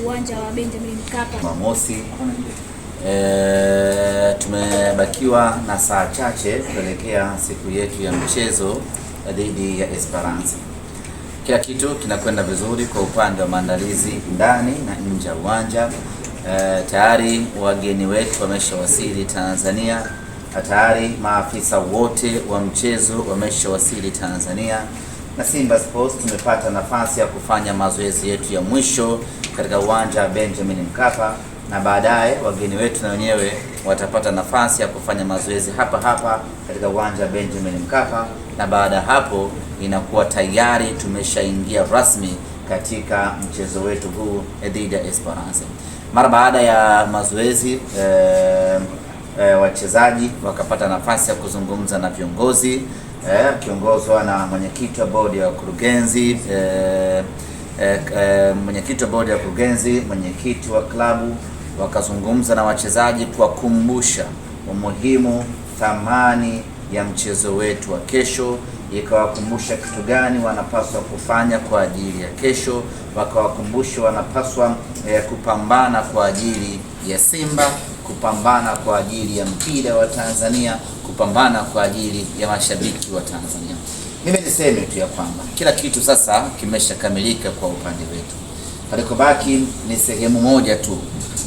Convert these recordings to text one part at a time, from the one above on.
uwanja wa Benjamin Mkapa. Jumamosi tumebakiwa na saa chache kuelekea siku yetu ya mchezo dhidi ya Esperance. Kila kitu kinakwenda vizuri kwa upande wa maandalizi ndani na nje ya uwanja. Tayari wageni wetu wameshawasili Tanzania. Tayari maafisa wote wa mchezo wameshawasili Tanzania, na Simba Sports tumepata nafasi ya kufanya mazoezi yetu ya mwisho katika uwanja wa Benjamin Mkapa, na baadaye wageni wetu na wenyewe watapata nafasi ya kufanya mazoezi hapa katika uwanja wa Benjamin Mkapa, na baada ya hapo inakuwa tayari tumeshaingia rasmi katika mchezo wetu huu dhidi ya Esperance. Mara baada ya mazoezi wachezaji wakapata nafasi ya kuzungumza na viongozi kiongozwa na mwenyekiti wa bodi ya wakurugenzi, mwenyekiti wa klabu, wakazungumza na wachezaji kuwakumbusha umuhimu, thamani ya mchezo wetu wa kesho, ikawakumbusha kitu gani wanapaswa kufanya kwa ajili ya kesho, wakawakumbusha wanapaswa kupambana kwa ajili ya Simba, kupambana kwa ajili ya mpira wa Tanzania, kupambana kwa ajili ya mashabiki wa Tanzania. Mimi niseme tu ya kwamba kila kitu sasa kimeshakamilika kwa upande wetu. Palikobaki ni sehemu moja tu,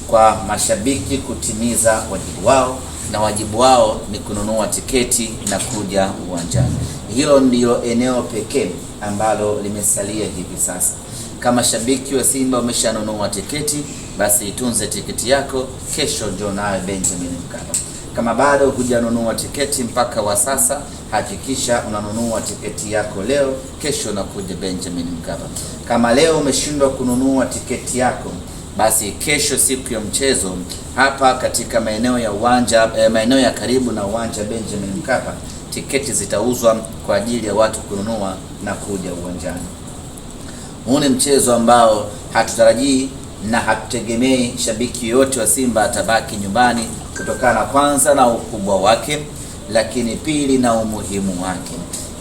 kwa mashabiki kutimiza wajibu wao, na wajibu wao ni kununua tiketi na kuja uwanjani. Hilo ndilo eneo pekee ambalo limesalia hivi sasa. Kama shabiki wa Simba umeshanunua tiketi, basi itunze tiketi yako, kesho njoo nayo Benjamin Mkapa. Kama bado hujanunua tiketi mpaka wa sasa, hakikisha unanunua tiketi yako leo, kesho unakuja Benjamin Mkapa. Kama leo umeshindwa kununua tiketi yako, basi kesho siku ya mchezo hapa katika maeneo ya uwanja, maeneo ya karibu na uwanja Benjamin Mkapa, tiketi zitauzwa kwa ajili ya watu kununua na kuja uwanjani. Huu ni mchezo ambao hatutarajii na hatutegemei shabiki yote wa Simba atabaki nyumbani, kutokana kwanza na ukubwa wake, lakini pili na umuhimu wake.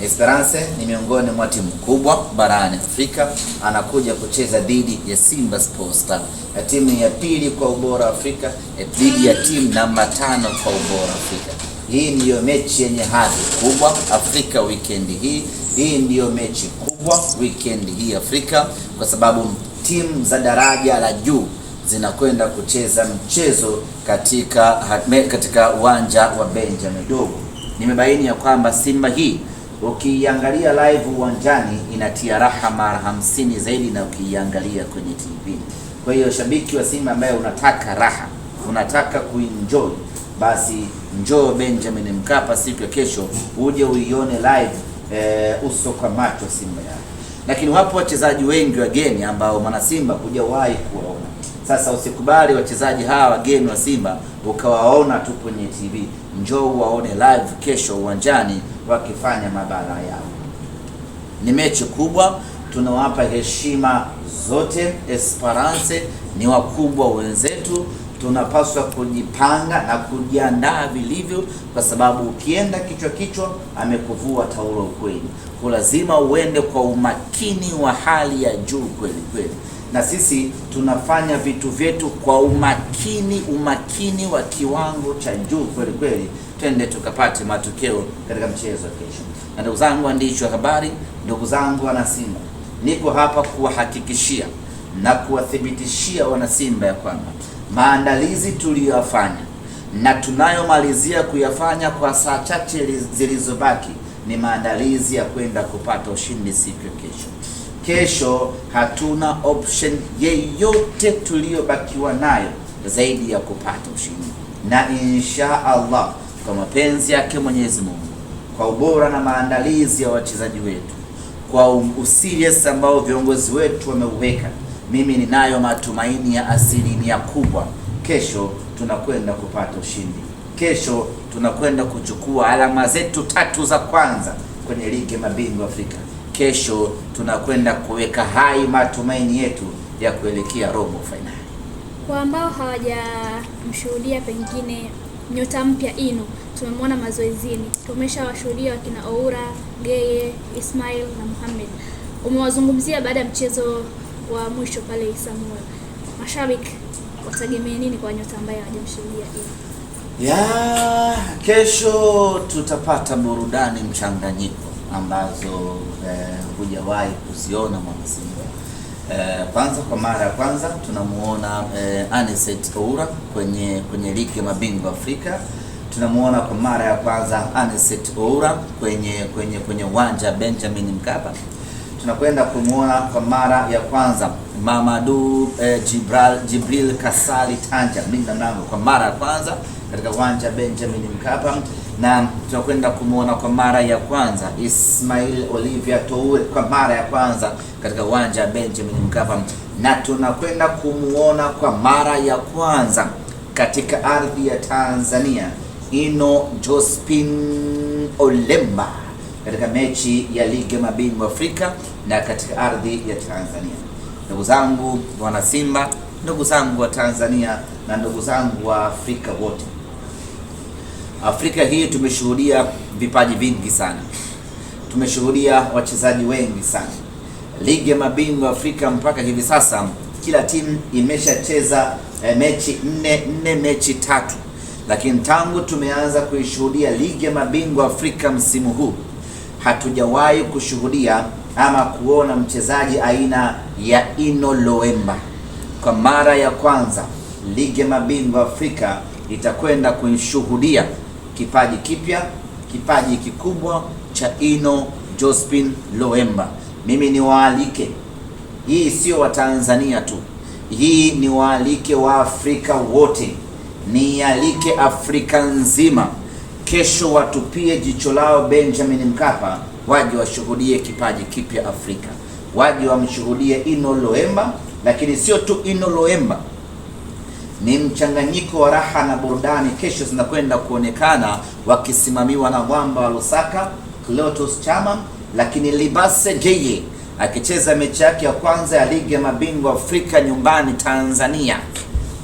Esperance ni miongoni mwa timu kubwa barani Afrika, anakuja kucheza dhidi ya Simba Sports Club, na timu ya pili kwa ubora Afrika, dhidi ya timu namba 5 kwa ubora Afrika. Hii ndiyo mechi yenye hadhi kubwa Afrika weekend hii. Hii ndiyo mechi kubwa weekend hii Afrika, kwa sababu timu za daraja la juu zinakwenda kucheza mchezo katika uwanja wa Benjamin Dogo. Nimebaini ya kwamba Simba hii ukiangalia live uwanjani inatia raha mara 50 zaidi na ukiangalia kwenye TV. Kwa hiyo shabiki wa Simba ambaye unataka raha, unataka kuenjoy, basi njoo Benjamin Mkapa siku ya kesho uje uione live uso kwa macho Simba yako. Lakini wapo wachezaji wengi wageni ambao mwana Simba hujawahi kuwaona. Sasa usikubali wachezaji hawa wageni wa Simba ukawaona tu kwenye TV. Njoo waone live kesho uwanjani wakifanya mabara yao. Ni mechi kubwa, tunawapa heshima zote. Esperance ni wakubwa wenzetu, tunapaswa kujipanga na kujiandaa vilivyo, kwa sababu ukienda kichwa amekuvua taulo kweli. Lazima uende kwa umakini wa hali ya juu kweli, na sisi tunafanya vitu vyetu kwa umakini wa kiwango cha juu kweli, twende tukapate matokeo katika mchezo kesho. Na ndugu zangu waandishi wa habari, ndugu zangu wana Simba, niko hapa kuwahakikishia na kuwathibitishia wana Simba ya kwamba maandalizi tuliyofanya na tunayomalizia kuyafanya kwa saa chache zilizobaki ni maandalizi ya kwenda kupata ushindi siku ya kesho. Kesho hatuna option yeyote tuliyobakiwa nayo zaidi ya kupata ushindi, na insha Allah kwa mapenzi yake Mwenyezi Mungu, kwa ubora na maandalizi ya wachezaji wetu, kwa userious ambao viongozi wetu wameuweka, mimi ninayo matumaini ya asilimia kubwa kesho tunakwenda kupata ushindi. Kesho tunakwenda kuchukua alama zetu 3 za kwanza kwenye ligi ya mabingwa Afrika. Kesho tunakwenda kuweka hai matumaini yetu ya kuelekea robo finali. Kwa ambao hawajamshuhudia pengine nyota mpya Inu, tumemwona mazoezini, tumeshawashuhudia wakina Oura, Geye, Ismail na Mohamed. Umewazungumzia baada ya mchezo wa mwisho pale Isamuel. mashabiki wategemee nini kwa nyota ambaye hajamshuhudia Ino? Kesho tutapata burudani mchanganyiko ambazo hujawahi kuziona Mwanasimba. Kwanza, kwa mara ya kwanza tunamuona Anicet Oura kwenye ligi ya mabingwa Afrika. Tunamuona kwa mara ya kwanza Anicet Oura kwenye uwanja Benjamin Mkapa. Tunakwenda kumuona kwa mara ya kwanza Mamadou Jibril Kasali Tanja mlinda mlango kwa mara ya kwanza katika uwanja Benjamin Mkapa, na tunakwenda kumuona kwa mara ya kwanza Ismail Olivier Toure kwa mara ya kwanza katika uwanja Benjamin Mkapa, na tunakwenda kumuona kwa mara ya kwanza katika ardhi ya Tanzania Ino Jospin Olemba katika mechi ya ligi ya mabingwa Afrika na katika ardhi ya Tanzania. Ndugu zangu wana Simba, ndugu zangu wa Tanzania na ndugu zangu wa Afrika wote, Afrika hii tumeshuhudia vipaji vingi sana, tumeshuhudia wachezaji wengi sana. Ligi ya mabingwa Afrika mpaka hivi sasa kila timu imeshacheza mechi 4 mechi 3, lakini tangu tumeanza kuishuhudia ligi ya mabingwa Afrika msimu huu hatujawahi kushuhudia ama kuona mchezaji aina ya Ino Loemba. Kwa mara ya kwanza ligi ya mabingwa Afrika itakwenda kuishuhudia kipaji kipya, kipaji kikubwa cha Ino Jospin Loemba. Mimi ni waalike, hii sio wa Tanzania tu, hii ni waalike wa Afrika wote, ni alike Afrika nzima. Kesho watupie jicho lao Benjamin Mkapa, waje washuhudie kipaji kipya Afrika, waje wamshuhudie Ino Loemba. Lakini sio tu Ino Loemba, ni mchanganyiko wa raha na burudani. Kesho zinakwenda kuonekana wakisimamiwa na mwamba wa Lusaka Clatous Chama, lakini Libase Geye akicheza mechi yake ya kwanza ya ligi ya mabingwa Afrika nyumbani Tanzania.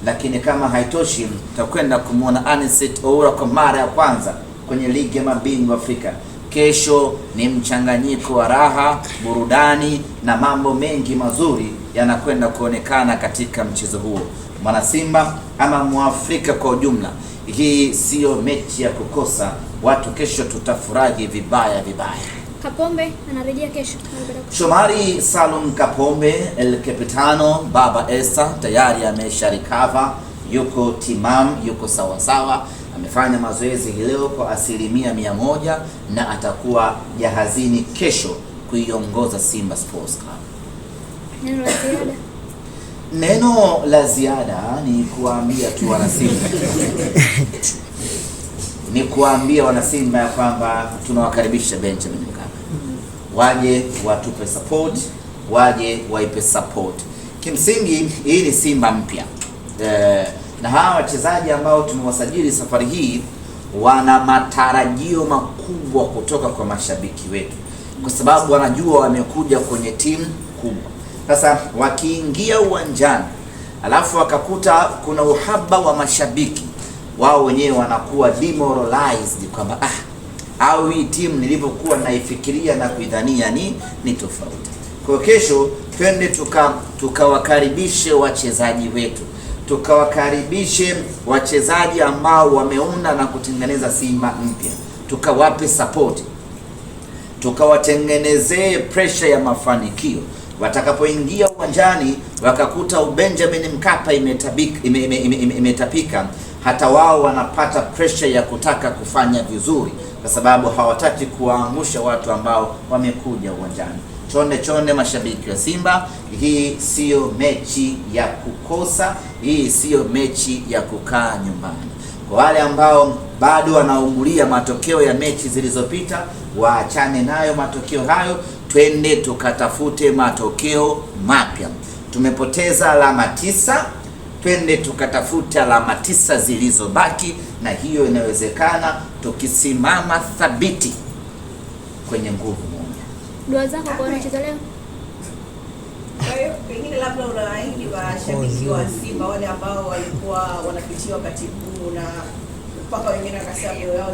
Lakini kama haitoshi, tutakwenda kumuona Anicet Oura kwa mara ya kwanza kwenye ligi ya mabingwa Afrika. Kesho ni mchanganyiko wa raha, burudani na mambo mengi mazuri yanakwenda kuonekana katika mchezo huo. Mwana Simba ama Mwafrika kwa ujumla, hii sio mechi ya kukosa. Watu kesho tutafurahi vibaya vibaya. Kapombe anarejea kesho. Shomari Salum Kapombe El Capitano Baba Esther tayari amesharikava, yuko timam, yuko sawasawa. Amefanya mazoezi leo kwa 100% na atakuwa jahazini kesho kuiongoza Simba Sports Club. Neno la ziada? Neno la ziada ni kuambia tu wana Simba ni kuambia wana Simba ya kwamba tunawakaribisha Benjamin Mkapa, waje watupe support, waje waipe support. Kimsingi hii ni Simba mpya na hawa wachezaji ambao tumewasajili safari hii wana matarajio makubwa kutoka kwa mashabiki wetu, kwa sababu wanajua wamekuja kwenye timu kubwa. Sasa wakiingia uwanjani alafu wakakuta kuna uhaba wa mashabiki, wao wenyewe wanakuwa demoralized kwamba au hii timu nilivyokuwa naifikiria na kuidhania ni tofauti. Kwa kesho twende tukawakaribishe wachezaji wetu, tukawakaribishe wachezaji ambao wameunda na kutengeneza Simba mpya, tukawape support, tukawatengenezee pressure ya mafanikio. Watakapoingia uwanjani wakakuta Benjamin Mkapa imetapika, hata wao wanapata pressure ya kutaka kufanya vizuri, kwa sababu hawataki kuwaangusha watu ambao wamekuja uwanjani. Chonde mashabiki wa Simba, hii sio mechi ya kukosa, hii sio mechi ya kukaa nyumbani. Kwa wale ambao bado wanaungulia matokeo ya mechi zilizopita, waachane nayo matokeo hayo, twende tukatafute matokeo mapya. Tumepoteza alama 9, twende tukatafute alama 9 zilizobaki, na hiyo inawezekana tukisimama thabiti kwenye nguvu moja. Dua zako kwa wanacheza leo? Kwa hiyo pengine labda unaahidi washabiki wa Simba wale ambao walikuwa wanapitia wakati huu na mpaka wengine wakasema leo yao